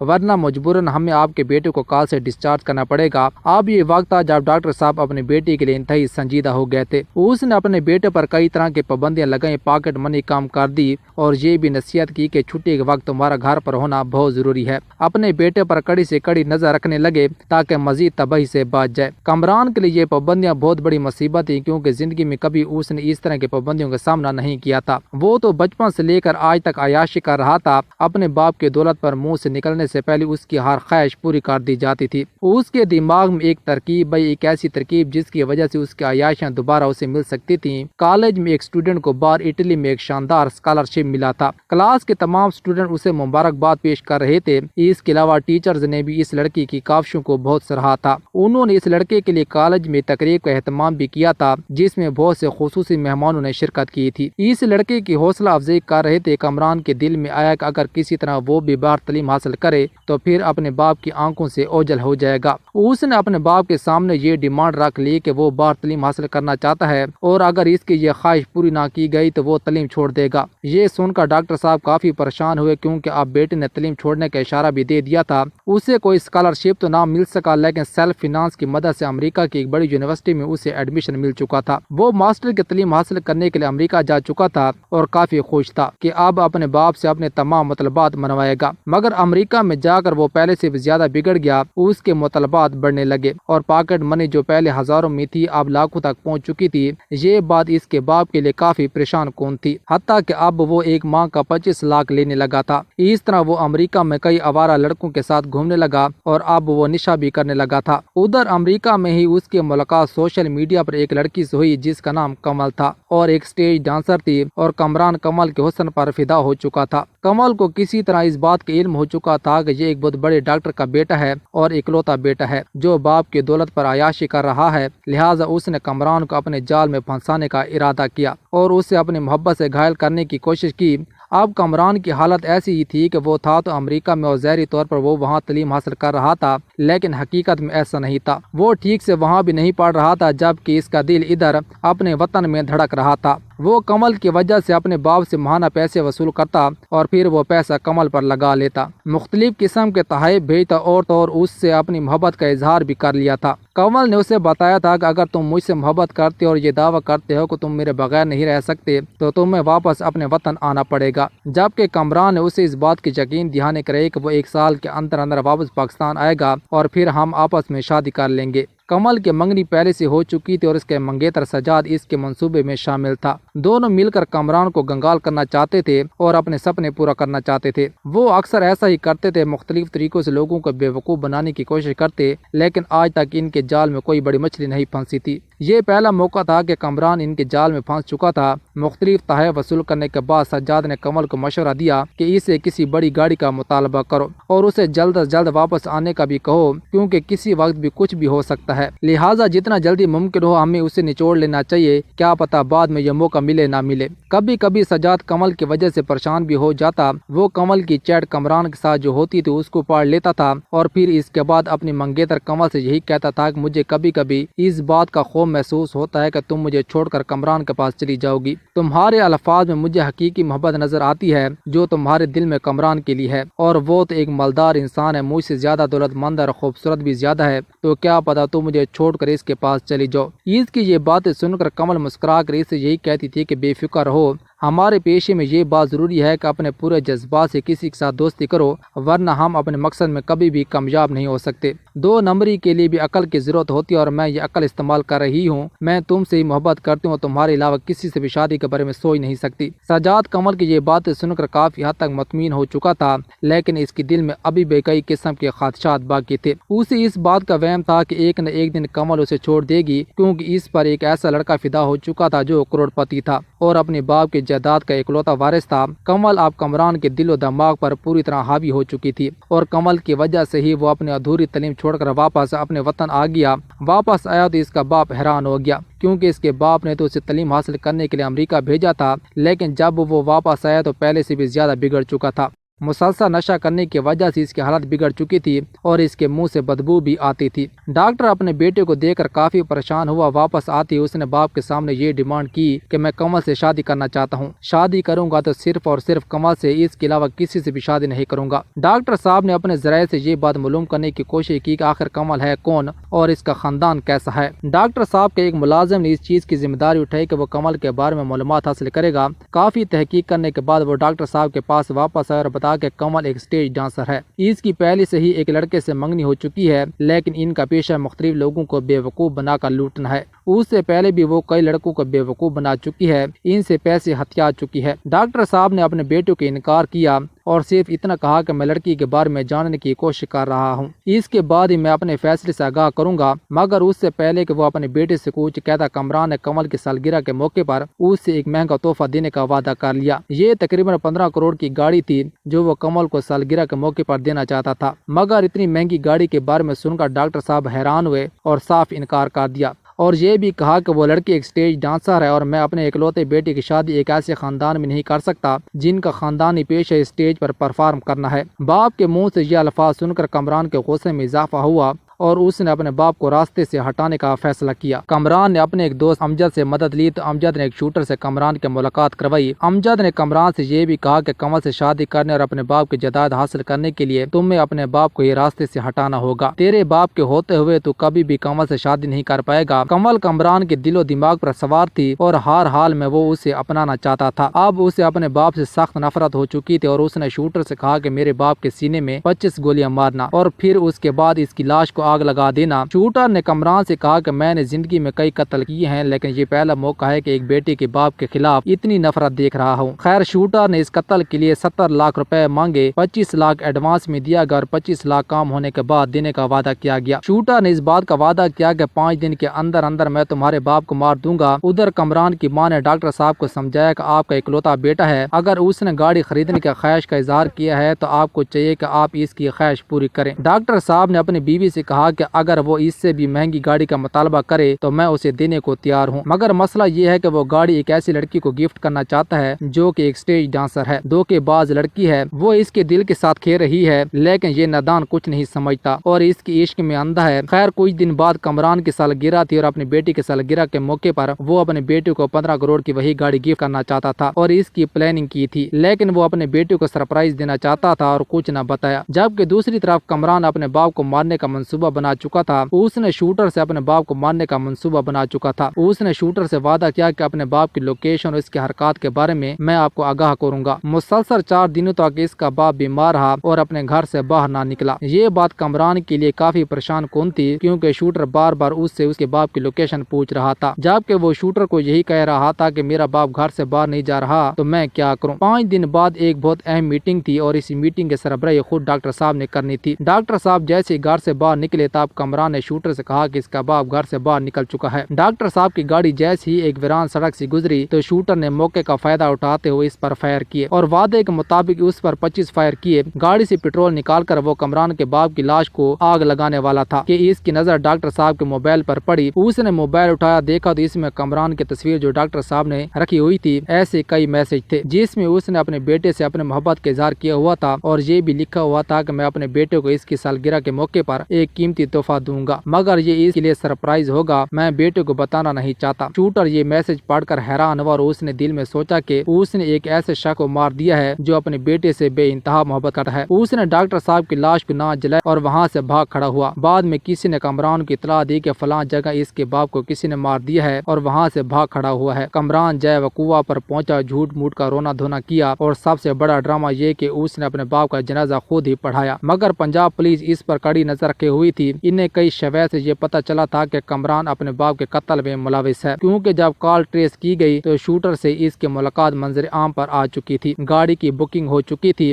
ورنہ مجبوراً ہمیں آپ کے بیٹے کو کال سے ڈسچارج کرنا پڑے گا۔ اب یہ وقت تھا جب ڈاکٹر صاحب اپنے بیٹے کے لیے انتہائی سنجیدہ ہو گئے تھے۔ اس نے اپنے بیٹے پر کئی طرح کی پابندیاں لگائیں، پاکٹ منی کم کر دی اور یہ بھی نصیحت کی کہ چھٹی کے وقت تمہارا گھر پر ہونا بہت ضروری ہے۔ اپنے بیٹے پر کڑی سے کڑی نظر رکھنے لگے تاکہ مزید تباہی سے بچ جائے۔ کامران کے لیے یہ پابندیاں بہت بڑی مصیبت تھی، کیونکہ زندگی میں کبھی اس نے اس طرح کی پابندیوں کا سامنا نہیں کیا تھا۔ وہ تو بچپن سے لے کر آج تک عیاشی کر رہا تھا۔ اپنے باپ کی دولت پر منہ سے نکلنے سے پہلے اس کی ہر خواہش پوری کر دی جاتی تھی۔ اس کے دماغ میں ایک ترکیب، ایک ایسی ترکیب جس کی وجہ سے اس کی عیاشیاں دوبارہ اسے مل سکتی تھیں۔ کالج میں ایک اسٹوڈنٹ کو باہر اٹلی میں ایک شاندار اسکالرشپ ملا تھا۔ کلاس کے تمام اسٹوڈنٹ اسے مبارکباد پیش کر رہے تھے۔ اس کے علاوہ ٹیچرز نے بھی اس لڑکی کی کاوشوں کو بہت سراہا تھا۔ انہوں نے اس لڑکے کے لیے کالج میں تقریب کا اہتمام بھی کیا تھا، جس میں بہت سے خصوصی مہمانوں نے شرکت کی تھی۔ اس لڑکے کی حوصلہ افزائی کر رہے تھے۔ کامران کے دل میں آیا کہ اگر کسی طرح وہ بھی باہر تعلیم حاصل کرے تو پھر اپنے باپ کی آنکھوں سے اوجھل ہو جائے گا۔ اس نے اپنے باپ کے سامنے یہ ڈیمانڈ رکھ لی کہ وہ باہر تعلیم حاصل کرنا چاہتا ہے اور اگر اس کی یہ خواہش پوری نہ کی گئی تو وہ تعلیم چھوڑ دے گا۔ یہ سن کر ڈاکٹر صاحب کافی پریشان ہوئے، کیونکہ اب بیٹے نے تعلیم چھوڑنے کا اشارہ بھی دے دیا تھا۔ اسے کوئی اسکالرشپ تو نہ مل سکا، لیکن سیلف فائنانس کی مدد سے امریکہ کی ایک بڑی یونیورسٹی میں اسے ایڈمیشن مل چکا تھا۔ وہ ماسٹر کی تعلیم حاصل کرنے کے لیے امریکہ جا چکا تھا اور کافی خوش تھا کہ اب اپنے باپ سے اپنے تمام مطالبات منوائے گا۔ مگر امریکہ میں جا کر وہ پہلے سے بھی زیادہ بگڑ گیا۔ اس کے مطالبات بڑھنے لگے اور پاکٹ منی جو پہلے ہزاروں میں تھی اب لاکھوں تک پہنچ چکی تھی۔ یہ بات اس کے باپ کے لیے کافی پریشان کن تھی، حتیٰ کہ اب وہ ایک ماہ کا 25 لاکھ لینے لگا تھا۔ اس طرح وہ امریکہ میں کئی آوارہ لڑکوں کے ساتھ گھومنے لگا اور اب وہ نشہ بھی کرنے لگا تھا۔ ادھر امریکہ میں ہی اس کی ملاقات سوشل میڈیا پر ایک لڑکی سے ہوئی جس کا نام کمل تھا اور ایک سٹیج ڈانسر تھی، اور کامران کمل کے حسن پر فدا ہو چکا تھا۔ کمل کو کسی طرح اس بات کا علم ہو چکا تھا کہ یہ ایک بہت بڑے ڈاکٹر کا بیٹا ہے اور اکلوتا بیٹا ہے جو باپ کی دولت پر عیاشی کر رہا ہے، لہٰذا اس نے کامران کو اپنے جال میں پھنسانے کا ارادہ کیا اور اسے اپنی محبت سے گھائل کرنے کی کوشش کی۔ اب کامران کی حالت ایسی ہی تھی کہ وہ تھا تو امریکہ میں اور ظاہری طور پر وہ وہاں تعلیم حاصل کر رہا تھا، لیکن حقیقت میں ایسا نہیں تھا۔ وہ ٹھیک سے وہاں بھی نہیں پڑھ رہا تھا، جبکہ اس کا دل ادھر اپنے وطن میں دھڑک رہا تھا۔ وہ کمل کی وجہ سے اپنے باپ سے ماہانہ پیسے وصول کرتا اور پھر وہ پیسہ کمل پر لگا لیتا، مختلف قسم کے تحائف بھیجتا اور تو اور اس سے اپنی محبت کا اظہار بھی کر لیا تھا۔ کمل نے اسے بتایا تھا کہ اگر تم مجھ سے محبت کرتے اور یہ دعویٰ کرتے ہو کہ تم میرے بغیر نہیں رہ سکتے تو تمہیں واپس اپنے وطن آنا پڑے گا، جبکہ کامران نے اسے اس بات کی یقین دہانی کرائی کہ وہ 1 سال کے اندر اندر واپس پاکستان آئے گا اور پھر ہم آپس میں شادی کر لیں گے۔ کمل کی منگنی پہلے سے ہو چکی تھی اور اس کے منگیتر سجاد اس کے منصوبے میں شامل تھا۔ دونوں مل کر کامران کو گنگال کرنا چاہتے تھے اور اپنے سپنے پورا کرنا چاہتے تھے۔ وہ اکثر ایسا ہی کرتے تھے، مختلف طریقوں سے لوگوں کو بیوقوف بنانے کی کوشش کرتے، لیکن آج تک ان کے جال میں کوئی بڑی مچھلی نہیں پھنسی تھی۔ یہ پہلا موقع تھا کہ کامران ان کے جال میں پھنس چکا تھا۔ مختلف تحائف وصول کرنے کے بعد سجاد نے کمل کو مشورہ دیا کہ اسے کسی بڑی گاڑی کا مطالبہ کرو اور اسے جلد از جلد واپس آنے کا بھی کہو، کیونکہ کسی وقت بھی کچھ بھی ہو سکتا ہے، لہٰذا جتنا جلدی ممکن ہو ہمیں اسے نچوڑ لینا چاہیے، کیا پتہ بعد میں یہ موقع ملے نہ ملے۔ کبھی کبھی سجاد کمل کی وجہ سے پریشان بھی ہو جاتا۔ وہ کمل کی چیٹ کامران کے ساتھ جو ہوتی تھی اس کو پڑھ لیتا تھا اور پھر اس کے بعد اپنی منگیتر کمل سے یہی کہتا تھا کہ مجھے کبھی کبھی اس بات کا خوف محسوس ہوتا ہے کہ تم مجھے چھوڑ کر کامران کے پاس چلی جاؤ گی۔ تمہارے الفاظ میں مجھے حقیقی محبت نظر آتی ہے جو تمہارے دل میں کامران کے لیے ہے، اور وہ تو ایک مالدار انسان ہے، مجھ سے زیادہ دولت مند اور خوبصورت بھی زیادہ ہے، تو کیا پتہ تم مجھے چھوڑ کر اس کے پاس چلی جاؤ۔ اس کی یہ باتیں سن کر کمل مسکرا کر اسے یہی کہتی تھی کہ بے فکر رہو، ہمارے پیشے میں یہ بات ضروری ہے کہ اپنے پورے جذبات سے کسی کے ساتھ دوستی کرو، ورنہ ہم اپنے مقصد میں کبھی بھی کامیاب نہیں ہو سکتے۔ 2 نمبری کے لیے بھی عقل کی ضرورت ہوتی ہے اور میں یہ عقل استعمال کر رہی ہوں۔ میں تم سے ہی محبت کرتی ہوں، تمہارے علاوہ کسی سے بھی شادی کے بارے میں سوچ نہیں سکتی۔ سجاد کمل کی یہ باتیں سن کر کافی حد تک مطمئن ہو چکا تھا، لیکن اس کے دل میں ابھی بھی کئی قسم کے خدشات باقی تھے۔ اسے اس بات کا وہم تھا کہ ایک نہ ایک دن کمل اسے چھوڑ دے گی، کیونکہ اس پر ایک ایسا لڑکا فدا ہو چکا تھا جو کروڑ پتی تھا اور اپنے باپ کی جائیداد کا اکلوتا وارث تھا۔ کمل اب کامران کے دل و دماغ پر پوری طرح حاوی ہو چکی تھی اور کمل کی وجہ سے ہی وہ اپنی ادھوری تعلیم چھوڑ کر واپس اپنے وطن آ گیا۔ واپس آیا تو اس کا باپ حیران ہو گیا، کیونکہ اس کے باپ نے تو اسے تعلیم حاصل کرنے کے لیے امریکہ بھیجا تھا، لیکن جب وہ واپس آیا تو پہلے سے بھی زیادہ بگڑ چکا تھا۔ مسلسل نشہ کرنے کی وجہ سے اس کی حالت بگڑ چکی تھی اور اس کے منہ سے بدبو بھی آتی تھی۔ ڈاکٹر اپنے بیٹے کو دیکھ کر کافی پریشان ہوا۔ واپس آتے اس نے باپ کے سامنے یہ ڈیمانڈ کی کہ میں کمل سے شادی کرنا چاہتا ہوں، شادی کروں گا تو صرف اور صرف کمل سے، اس کے علاوہ کسی سے بھی شادی نہیں کروں گا۔ ڈاکٹر صاحب نے اپنے ذرائع سے یہ بات معلوم کرنے کی کوشش کی کہ آخر کمل ہے کون اور اس کا خاندان کیسا ہے۔ ڈاکٹر صاحب کے ایک ملازم نے اس چیز کی ذمہ داری اٹھائی کہ وہ کمل کے بارے میں معلومات حاصل کرے گا۔ کافی تحقیق کرنے کے بعد وہ ڈاکٹر صاحب کے پاس واپس آیا اور بتایا کہ کمل ایک اسٹیج ڈانسر ہے، اس کی پہلے سے ہی ایک لڑکے سے منگنی ہو چکی ہے، لیکن ان کا پیشہ مختلف لوگوں کو بیوقوف بنا کر لوٹنا ہے۔ اس سے پہلے بھی وہ کئی لڑکوں کو بیوقوف بنا چکی ہے، ان سے پیسے ہتھیا چکی ہے۔ ڈاکٹر صاحب نے اپنے بیٹے کو انکار کیا اور صرف اتنا کہا کہ میں لڑکی کے بارے میں جاننے کی کوشش کر رہا ہوں، اس کے بعد ہی میں اپنے فیصلے سے آگاہ کروں گا۔ مگر اس سے پہلے کہ وہ اپنے بیٹے سے کچھ کہتا، کامران نے کمل کی سالگرہ کے موقع پر اس سے ایک مہنگا تحفہ دینے کا وعدہ کر لیا۔ یہ تقریباً 15 کروڑ کی گاڑی تھی جو وہ کمل کو سالگرہ کے موقع پر دینا چاہتا تھا۔ مگر اتنی مہنگی گاڑی کے بارے میں سن کر ڈاکٹر صاحب حیران ہوئے اور صاف انکار کر دیا، اور یہ بھی کہا کہ وہ لڑکی ایک اسٹیج ڈانسر ہے اور میں اپنے اکلوتے بیٹے کی شادی ایک ایسے خاندان میں نہیں کر سکتا جن کا خاندانی پیشہ اسٹیج پر پرفارم کرنا ہے۔ باپ کے منہ سے یہ الفاظ سن کر کامران کے غصے میں اضافہ ہوا اور اس نے اپنے باپ کو راستے سے ہٹانے کا فیصلہ کیا۔ کامران نے اپنے ایک دوست امجد سے مدد لی تو امجد نے ایک شوٹر سے کامران کی ملاقات کروائی۔ امجد نے کامران سے یہ بھی کہا کہ کمل سے شادی کرنے اور اپنے باپ کی جائیداد حاصل کرنے کے لیے تمہیں اپنے باپ کو یہ راستے سے ہٹانا ہوگا، تیرے باپ کے ہوتے ہوئے تو کبھی بھی کمل سے شادی نہیں کر پائے گا۔ کمل کامران کے دل و دماغ پر سوار تھی اور ہر حال میں وہ اسے اپنانا چاہتا تھا۔ اب اسے اپنے باپ سے سخت نفرت ہو چکی تھی اور اس نے شوٹر سے کہا کہ میرے باپ کے سینے میں 25 گولیاں مارنا اور پھر اس کے بعد اس کی لاش کو آگ لگا دینا۔ شوٹر نے کامران سے کہا کہ میں نے زندگی میں کئی قتل کیے ہیں، لیکن یہ پہلا موقع ہے کہ ایک بیٹے کے باپ کے خلاف اتنی نفرت دیکھ رہا ہوں۔ خیر، شوٹر نے اس قتل کے لیے 70 لاکھ روپے مانگے، 25 لاکھ ایڈوانس میں دیا گیا اور 25 لاکھ کام ہونے کے بعد دینے کا وعدہ کیا گیا۔ شوٹر نے اس بات کا وعدہ کیا کہ 5 دن کے اندر اندر میں تمہارے باپ کو مار دوں گا۔ ادھر کامران کی ماں نے ڈاکٹر صاحب کو سمجھایا کہ آپ کا اکلوتا بیٹا ہے، اگر اس نے گاڑی خریدنے کی خواہش کا اظہار کیا ہے تو آپ کو چاہیے کہ آپ اس کی خواہش پوری کریں۔ ڈاکٹر صاحب نے اپنی بیوی سے کہا کہ اگر وہ اس سے بھی مہنگی گاڑی کا مطالبہ کرے تو میں اسے دینے کو تیار ہوں، مگر مسئلہ یہ ہے کہ وہ گاڑی ایک ایسی لڑکی کو گفٹ کرنا چاہتا ہے جو کہ ایک اسٹیج ڈانسر ہے، دھوکے باز لڑکی ہے، وہ اس کے دل کے ساتھ کھیل رہی ہے، لیکن یہ نادان کچھ نہیں سمجھتا اور اس کی عشق میں اندھا ہے۔ خیر، کچھ دن بعد کامران کی سالگرہ تھی اور اپنی بیٹی کی سالگرہ کے موقع پر وہ اپنے بیٹے کو 15 کروڑ کی وہی گاڑی گفٹ کرنا چاہتا تھا اور اس کی پلاننگ کی تھی، لیکن وہ اپنے بیٹے کو سرپرائز دینا چاہتا تھا اور کچھ نہ بتایا۔ جبکہ دوسری طرف کامران اپنے باپ کو مارنے کا منصوبہ بنا چکا تھا، اس نے شوٹر سے اپنے باپ کو مارنے کا منصوبہ بنا چکا تھا۔ اس نے شوٹر سے وعدہ کیا کہ اپنے باپ کی لوکیشن اور اس کی حرکات کے بارے میں آپ کو آگاہ کروں گا۔ مسلسل 4 دنوں تک اس کا باپ بیمار رہا اور اپنے گھر سے باہر نہ نکلا۔ یہ بات کامران کے لیے کافی پریشان کن تھی کیونکہ شوٹر بار بار اس سے اس کے باپ کی لوکیشن پوچھ رہا تھا، جبکہ وہ شوٹر کو یہی کہہ رہا تھا کہ میرا باپ گھر سے باہر نہیں جا رہا تو میں کیا کروں۔ 5 دن بعد ایک بہت اہم میٹنگ تھی اور اس میٹنگ کے سربراہی خود ڈاکٹر صاحب نے کرنی تھی۔ ڈاکٹر صاحب جیسے گھر سے باہر نکلے تب کامران نے شوٹر سے کہا کہ اس کا باپ گھر سے باہر نکل چکا ہے۔ ڈاکٹر صاحب کی گاڑی جیسے ہی ایک ویران سڑک سے گزری تو شوٹر نے موقع کا فائدہ اٹھاتے ہوئے اس پر فائر کیے اور وعدے کے مطابق اس پر 25 فائر کیے۔ گاڑی سے پیٹرول نکال کر وہ کامران کے باپ کی لاش کو آگ لگانے والا تھا کہ اس کی نظر ڈاکٹر صاحب کے موبائل پر پڑی۔ اس نے موبائل اٹھایا، دیکھا تو اس میں کامران کی تصویر جو ڈاکٹر صاحب نے رکھی ہوئی تھی، ایسے کئی میسج تھے جس میں اس نے اپنے بیٹے سے اپنے محبت کا اظہار کیا ہوا تھا اور یہ بھی لکھا ہوا تھا کہ میں اپنے بیٹے کو اس کی سالگرہ کے موقع پر ایک قیمتی تحفہ دوں گا، مگر یہ اس کے لیے سرپرائز ہوگا، میں بیٹے کو بتانا نہیں چاہتا۔ شوٹر یہ میسج پڑھ کر حیران ہوا اور اس نے دل میں سوچا کہ اس نے ایک ایسے شخص کو مار دیا ہے جو اپنے بیٹے سے بے انتہا محبت کرتا ہے۔ اس نے ڈاکٹر صاحب کی لاش کو نہ جلایا اور وہاں سے بھاگ کھڑا ہوا۔ بعد میں کسی نے کامران کو اطلاع دی کہ فلاں جگہ اس کے باپ کو کسی نے مار دیا ہے اور وہاں سے بھاگ کھڑا ہوا ہے۔ کامران جائے وقوع پر پہنچا، جھوٹ موٹ کا رونا دھونا کیا اور سب سے بڑا ڈرامہ یہ کہ اس نے اپنے باپ کا جنازہ خود ہی پڑھایا، مگر پنجاب پولیس اس پر کڑی نظر رکھے ہوئی تھی۔ انہیں کئی شواہد سے یہ پتہ چلا تھا کہ کامران اپنے باپ کے قتل میں ملوث ہے، کیونکہ جب کال ٹریس کی گئی تو شوٹر سے اس کی ملاقات منظر عام پر آ چکی تھی، گاڑی کی بکنگ ہو چکی تھی۔